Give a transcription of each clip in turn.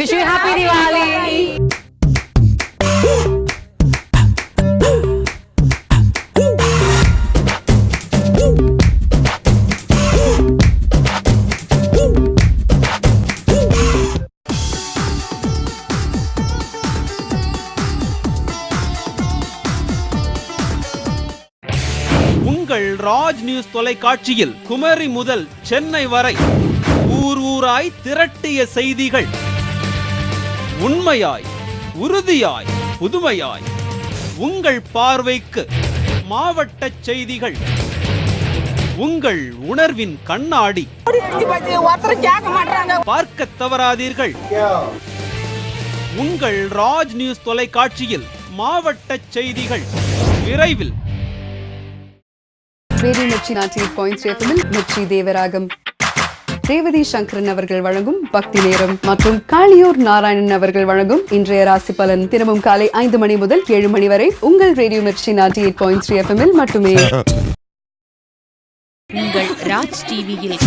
Wish you happy Diwali. உங்கள் Raj news தொலைக்காட்சியில் குமரி முதல் சென்னை வரை ஊர் ஊராய் திரட்டிய செய்திகள் உண்மையாய் உறுதியாய் புதுமையாய் உங்கள் பார்வைக்கு மாவட்ட செய்திகள் உங்கள் உணர்வின் கண்ணாடி பார்க்க தவறாதீர்கள். உங்கள் ராஜ் நியூஸ் தொலைக்காட்சியில் மாவட்ட செய்திகள் விரைவில். ரேடியோ மிர்ச்சி 98.3 FM மிர்ச்சி தேவராகம் ரேவதி சங்கரன் அவர்கள் வழங்கும் பக்தி நேரம் மற்றும் காளியூர் நாராயணன் அவர்கள் வழங்கும் இன்றைய ராசி பலன் தினமும் காலை 5 மணி முதல் 7 மணி வரை உங்கள் ரேடியோ மிர்ச்சி 98.3 FM மட்டுமே. உங்கள் ராஜ் டிவியில்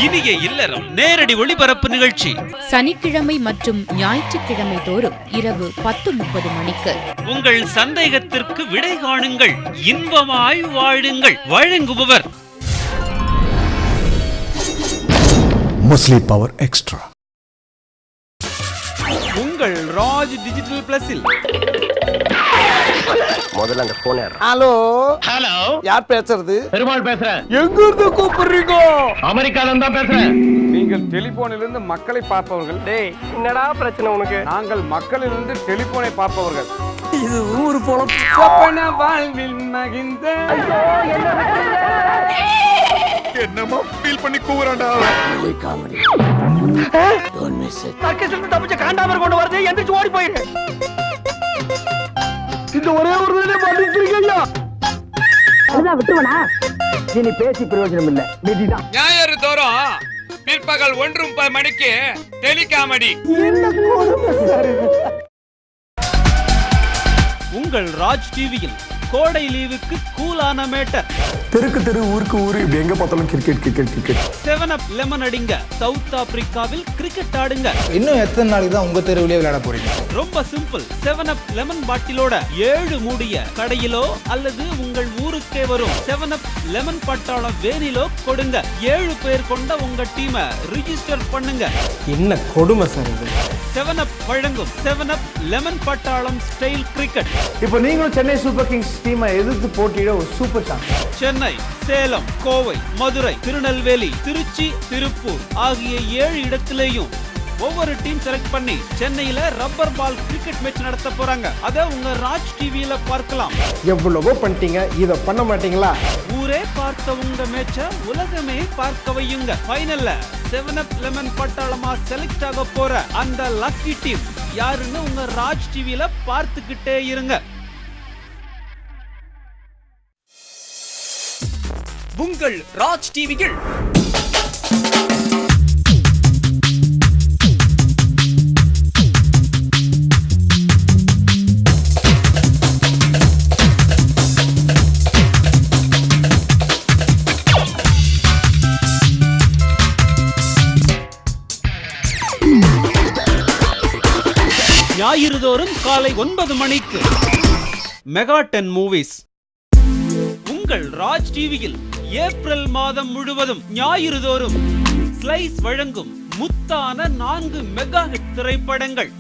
இனிய இல்லறம் நேரடி ஒளிபரப்பு நிகழ்ச்சி சனிக்கிழமை மற்றும் ஞாயிற்றுக்கிழமை தோறும் இரவு 10:30 மணிக்கு. உங்கள் சந்தேகத்திற்கு விடை காணுங்கள், இன்பமாய் வாழுங்கள். வழங்குபவர் முஸ்லி பவர் எக்ஸ்ட்ரா. உங்கள் ராஜ் டிஜிட்டல் பிளஸில் முதல்ல அந்த போன். ஹலோ ஹலோ, யார் பேசுறது? பெருமாள் பேசுறேன். எங்க இருந்து கூப்பிடுறீங்க? அமெரிக்கால இருந்தா பேசுறேன். நீங்கள் டெலிபோனிலிருந்து மக்களை பார்ப்பவர்கள். டேய், என்னடா பிரச்சனை உனக்கு? நாங்கள் மக்களிலிருந்து டெலிபோனை பார்ப்பவர்கள். இது ஊர் பொழப்பு. சொப்பன வாழ்வில் மகிழ்ந்த என்னமா ஃபீல் பண்ணி கூவுறான்டா. காமெடி. Don't miss it. சர்க்கஸ்ல தப்பிச்ச காண்டாமர் கொண்டு வரது எந்திரச்சு ஓடி போயிடு. இந்த ஒரே ஒரு தடவை பண்ணிட்டீங்கய்யா. அதுதான் விட்டுவனா? இனி பேசி பிரயோஜனம் இல்ல. விதிதான். ஞாயிறு தோறும் பிற்பகல் 1:30 மணிக்கு டெலிகாமெடி. உங்கள் ராஜ் டிவியில் கோடை லீவுக்கு கூலான மேட்டர். தெருக்கு தெரு ஊருக்கு ஊரு இப்படி எங்க பார்த்தாலும் cricket cricket cricket. 7up lemon அடிங்க. சவுத் ஆப்பிரிக்காவில் கிரிக்கெட் ஆடுங்க. இன்னும் எத்தனை நாளைக்கு தான் உங்க தெருவிலே விளையாட போறீங்க? ரொம்ப சிம்பிள். 7up லெமன் பாட்டிலோட 7 மூடிய கடையிலோ அல்லது உங்கள் ஊருக்கே வரும் 7up லெமன் பட்டாளம் வேனிலோ கொடுங்க. 7 பேர் கொண்ட உங்க டீமை ரிஜிஸ்டர் பண்ணுங்க. என்ன கொடுமை சார் இது. 7up வழங்கும் 7up லெமன் பட்டாளம் ஸ்டைல் கிரிக்கெட். இப்போ நீங்களும் சென்னை சூப்பர் கிங்ஸ் டீமை எதிர்த்து போட்டியிட ஒரு சூப்பர் சான்ஸ். சென்னை, சேலம், கோவை, மதுரை, திருநெல்வேலி, திருச்சி, திருப்பூர் ஆகிய 7 இடத்திலேயும் ஒவ்வொரு டீம் செலக்ட் பண்ணி சென்னையில ரப்பர் பால் கிரிக்கெட் மேட்ச் நடத்த போறாங்க. அத உங்க ராஜ் டிவியில பார்க்கலாம். எவ்வளவோ பண்ணிட்டீங்க, இத பண்ண மாட்டீங்களா? ஊரே பார்த்த உங்க மேட்ச உலகமே பார்க்க வையுங்க. ஃபைனல்ல 7up லெமன் பட்டாளமா செலக்ட் ஆக போற அந்த லக்கி டீம் யாருன்னு உங்க ராஜ் டிவியில பார்த்துக்கிட்டே இருங்க. உங்கள் ராஜ் டிவியில் ஞாயிறு தோறும் காலை 9 மணிக்கு மெகா 10 மூவிஸ். உங்கள் ராஜ் டிவியில் ஏப்ரல் மாதம் முழுவதும் ஞாயிறு தோறும் ஸ்லைஸ் வழங்கும் முத்தான 4 மெகா ஹிட் திரைப்படங்கள்.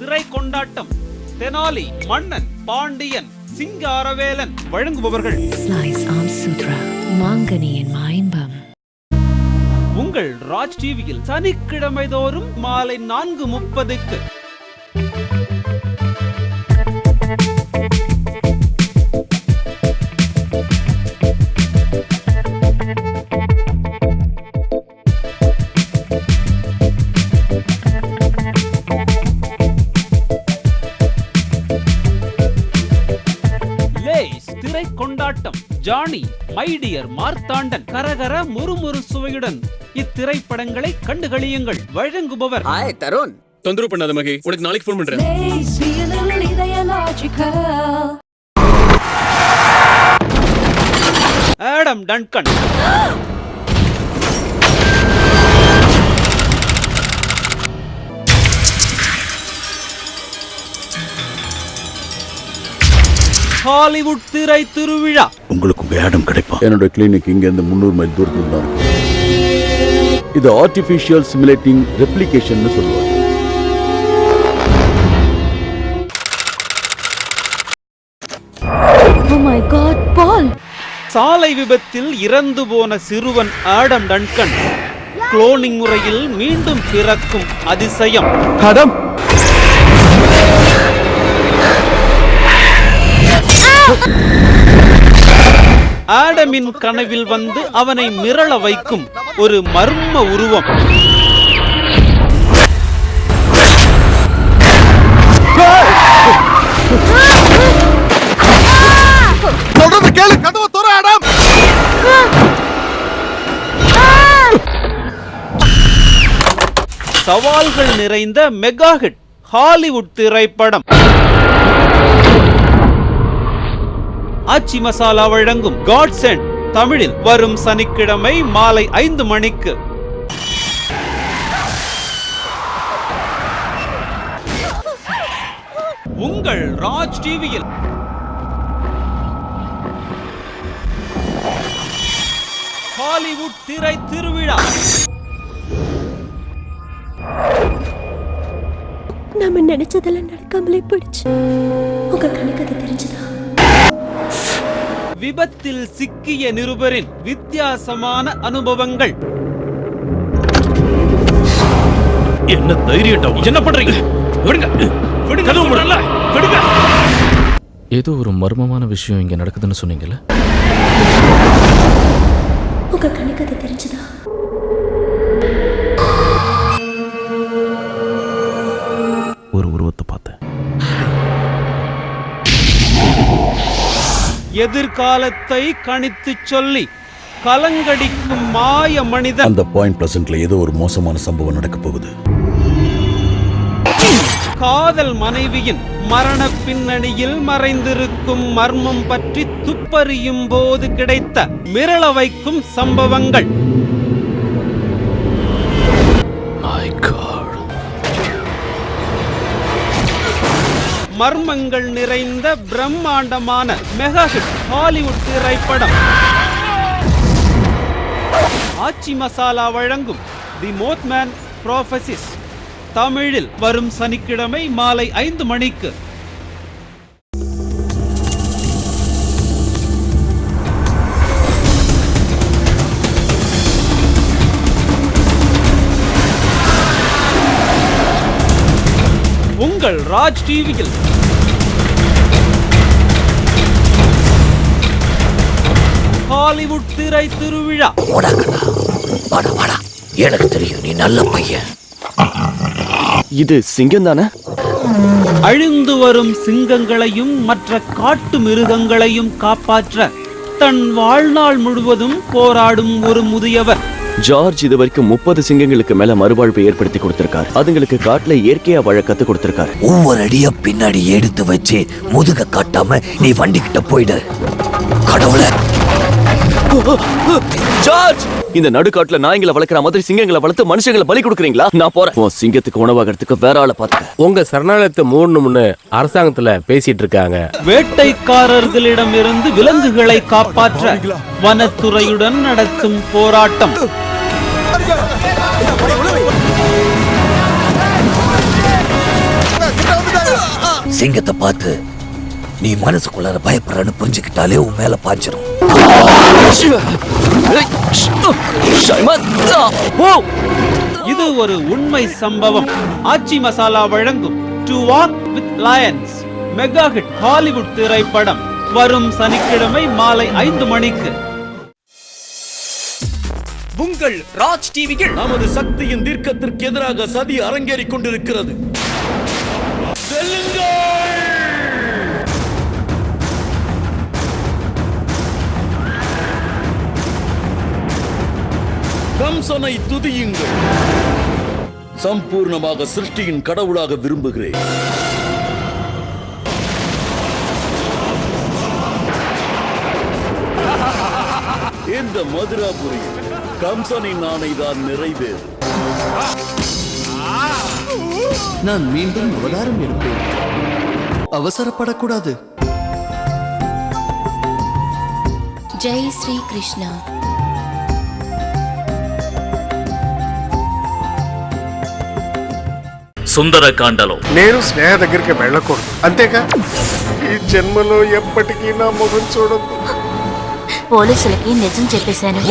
திரை கொண்டாட்டம் தெனாலி, மன்னன், பாண்டியன், சிங்காரவேலன் வழங்குபவர்கள் உங்கள் ராஜ் டிவியில் சனிக்கிழமை தோறும் மாலை 4:30க்கு. கொண்டாட்டம். ஜானி, மை டியர் மார்த்தாண்டன், கரகர முறுமுறு சுவையுடன் இத்திரைப்படங்களை கண்டுகளியுங்கள். வழங்குபவர் தருண். தொந்தரவு பண்ணாத மகி, உனக்கு நாளைக்கு ஃபோன் பண்றேன். Adam Duncan. ஹாலிவுட் திரை திருவிழா. உங்களுக்கு உங்க ஆடம் கிடைப்பான். என்னோட கிளினிக் இங்க இருந்து 300 மைல் தூரத்துல தான் இருக்கு. இது ஆர்டிஃபிஷியல் சிமுலேட்டிங் ரெப்ளிகேஷன் சொல்லுவாங்க. Oh my God, Paul! சாலை விபத்தில் இறந்து போன சிறுவன் ஆடம் டன்கன் குளோனிங் முறையில் மீண்டும் பிறக்கும் அதிசயம். ஆடம், ஆடமின் கனவில் வந்து அவனை மிரள வைக்கும் ஒரு மர்ம உருவம். கேளு, கதவை திற ஆடம். சவால்கள் நிறைந்த மெகா ஹிட் ஹாலிவுட் திரைப்படம். ஆச்சி மசாலா வழங்கும் காட் சென்ட் தமிழில் வரும் சனிக்கிழமை மாலை 5 மணிக்கு. உங்கள் ராஜ் டிவியில். ஹாலிவுட் திரை திருவிழா. நாம நினைச்சதெல்லாம் நடக்காமலே போயிடுச்சு. உங்க கணக்கு அது தெரிஞ்சதா? விபத்தில் சிக்கிய நிருபரின் வித்தியாசமான அனுபவங்கள். என்ன தைரியம்? என்ன பண்றீங்க? விடுங்க, விடுங்க, விடுங்க. ஏதோ ஒரு மர்மமான விஷயம் இங்க நடக்குதுன்னு சொன்னீங்கல்ல? உங்க கணக்கு அது தெரிஞ்சதா? ஒரு உருவத்தை பார்த்தேன். எதிர்காலத்தை கணித்து சொல்லி கலங்கடிக்கும் மாய மனிதன். அந்த பாயிண்ட் பிரசன்ட்ல ஏதோ ஒரு மோசமான சம்பவம் நடக்க போகுது. காதல் மனைவியின் மரண பின்னணியில் மறைந்திருக்கும் மர்மம் பற்றி துப்பறியும் போது கிடைத்த மிரள வைக்கும் சம்பவங்கள். மர்மங்கள் நிறைந்த பிரம்மாண்டமான மெகா ஹிட் ஹாலிவுட் திரைப்படம். ஆச்சி மசாலா வழங்கும் தி மோத்மேன் ப்ராஃபசிஸ் தமிழில் வரும் சனிக்கிழமை மாலை 5 மணிக்கு. உங்கள் ராஜ் டிவியில். ஹாலிவுட் திரை திருவிழா. எனக்கு தெரியும், நீ நல்ல பையன். இது சிங்கம் தானே? அழிந்து வரும் சிங்கங்களையும் மற்ற காட்டு மிருகங்களையும் காப்பாற்ற தன் வாழ்நாள் முழுவதும் போராடும் ஒரு முதியவர். ஜார்ஜ் இது வரைக்கும் 30 சிங்கங்களுக்கு மேல மறுவாழ்வை ஏற்படுத்தி கொடுத்திருக்காரு. அதுங்களுக்கு காட்டுல இயற்கையா வாழ கத்து கொடுத்திருக்காரு. ஒவ்வொரு அடிய பின்னாடி எடுத்து வச்சு முதுக காட்டாம நீ வண்டி கிட்ட போயிடு. கடவுளே, ஜார்ஜ், இந்த நடுக்காட்டுல நாய்களை வளர்க்கிற மாதிரி சிங்கங்களை வளர்த்து மனுஷங்களை பலி கொடுக்குறீங்களா? நான் போறேன். உன் சிங்கத்துக்கு உணவாகிறதுக்கு வேற ஆளை பார்த்துக்க. உங்க சரணாலயத்தை மூடணும்னு அரசாங்கத்துல பேசிட்டு இருக்காங்க. வேட்டைக்காரர்களிடமிருந்து விலங்குகளை காப்பாற்ற வனத்துறையுடன் நடத்தும் போராட்டம். சிங்கத்தை பார்த்து நீ மனசுக்குள்ளார பயப்படுறன்னு புரிஞ்சுக்கிட்டாலே உன் மேல பாய்ச்சிரும். இது ஒரு உண்மை சம்பவம். ஆச்சி மசாலா வழங்கும் to walk with Lions mega hit Hollywood திரைப்படம் வரும் சனிக்கிழமை மாலை 5 மணிக்கு. உங்கள் ராஜ் டிவியில் நமது சக்தியின் தீர்க்கத்திற்கு எதிராக சதி அரங்கேறிக் கொண்டிருக்கிறது. கம்சனை துதியுங்கள். சம்பூர்ணமாக சிருஷ்டியின் கடவுளாக விரும்புகிறேன். இந்த மதுராபுரியில் கம்சனின் ஆணைதான் நிறைவேறும். நான் மீண்டும் அவதாரம் எடுப்பேன். அவசரப்படக்கூடாது. ஜெய் ஸ்ரீ கிருஷ்ணா. సుందరకాండలో నేను స్నేహ దగ్గరికి వెళ్ళకూడదు, అంతేగా? ఈ జన్మలో ఎప్పటికీ నా ముఖం చూడొద్దు. పోలీసులకి నిజం చెప్పేశాను.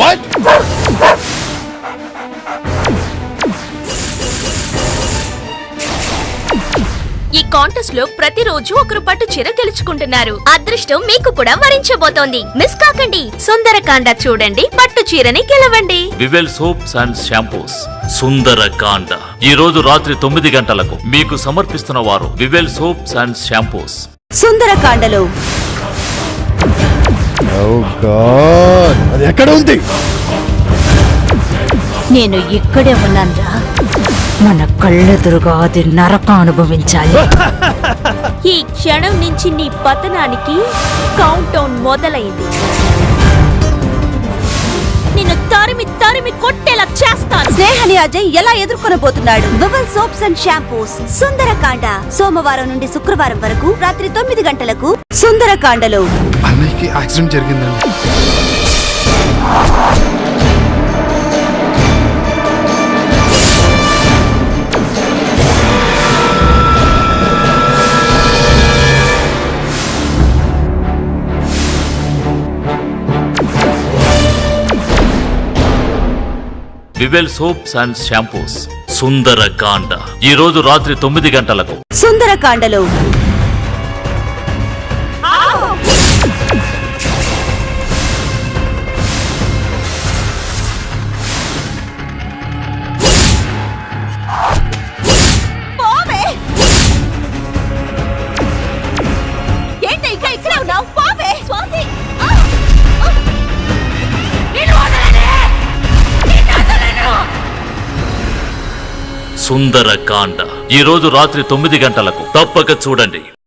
ఈ కాంటెస్ట్ లో ప్రతిరోజు ఒకరు పట్టు చీర గెలుచుకుంటున్నారు. అదృష్టం మీకు కూడా వరించబోతోంది. మిస్ కాకండి. సుందరకాండ చూడండి, పట్టు చీరని గెలవండి. Vivel soaps and shampoos Sundarakanda ఈ రోజు రాత్రి 9 గంటలకు మీకు సమర్పిస్తున్న వారు వివెల్ సోప్స్ అండ్ షాంపూస్. సుందరకాండలో అది ఎక్కడ ఉంది? నేను ఇక్కడే ఉన్నానురా. మన కళ్ళెదురుగా అది నరకం అనుభవించాలి. ఈ క్షణం నుంచి నీ పతనానికి కౌంట్ డౌన్ మొదలైంది. నిన్ను తరిమి తరిమి కొట్టేలా చేస్తాను. స్నేహని అజయ్ ఎలా ఎదుర్కొనబోతున్నాడు? వివల్ సోప్స్ అండ్ షాంపూస్ సుందరకాండ సోమవారం నుండి శుక్రవారం వరకు రాత్రి 9 గంటలకు సుందరకాండలో. అన్నయ్యకి యాక్సిడెంట్ జరిగిందండి. Vivel soaps and shampoos Sundarakanda ఈ రోజు రాత్రి 9 గంటలకు సుందరకాండలో. ఏంటి ఇక్కడ ఉన్నావు? పోవే స్వాతి. సుందరకాండ ఈ రోజు రాత్రి 9 గంటలకు తప్పక చూడండి.